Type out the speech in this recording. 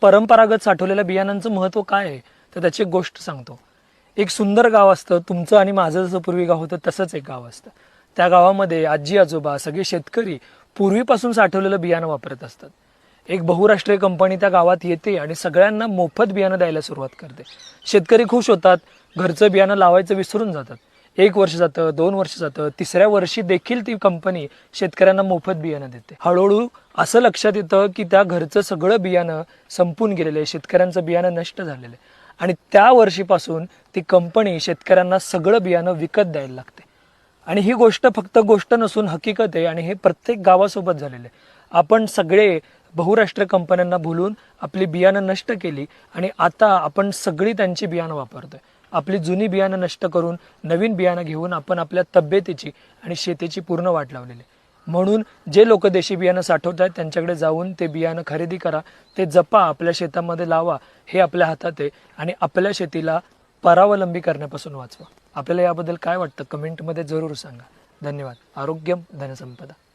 परंपरागत साठवलेल्या बियाणांचं महत्त्व काय आहे तर त्याची एक गोष्ट सांगतो. एक सुंदर गाव असतं, तुमचं आणि माझं जसं पूर्वी गाव होतं तसंच एक गाव असतं. त्या गावामध्ये आजी आजोबा सगळे शेतकरी पूर्वीपासून साठवलेलं बियाणं वापरत असतात. एक बहुराष्ट्रीय कंपनी त्या गावात येते आणि सगळ्यांना मोफत बियाणं द्यायला सुरुवात करते. शेतकरी खुश होतात, घरचं बियाणं लावायचं विसरून जातात. 1 वर्ष जातं, 2 वर्ष जातं, तिसऱ्या वर्षी देखील ती कंपनी शेतकऱ्यांना मोफत बियाणं देते. हळूहळू असं लक्षात येतं की त्या घरचं सगळं बियाणं संपून गेलेलं आहे, शेतकऱ्यांचं बियाणं नष्ट झालेलं आहे. आणि त्या वर्षीपासून ती कंपनी शेतकऱ्यांना सगळं बियाणं विकत द्यायला लागते. आणि ही गोष्ट फक्त गोष्ट नसून हकीकत आहे आणि हे प्रत्येक गावासोबत झालेलं आहे. आपण सगळे बहुराष्ट्रीय कंपन्यांना भुलून आपली बियाणं नष्ट केली आणि आता आपण सगळी त्यांची बियाणं वापरतोय. आपली जुनी बियाणं नष्ट करून नवीन बियाणं घेऊन आपण आपल्या तब्येतीची आणि शेतीची पूर्ण वाट लावलेली आहे. म्हणून जे लोक देशी बियाणं साठवत आहेत त्यांच्याकडे जाऊन ते बियाणं खरेदी करा, ते जपा, आपल्या शेतामध्ये लावा. हे आपल्या हातात आहे आणि आपल्या शेतीला परावलंबी करण्यापासून वाचवा. आपल्याला याबद्दल काय वाटतं कमेंटमध्ये जरूर सांगा. धन्यवाद. आरोग्यम धनसंपदा.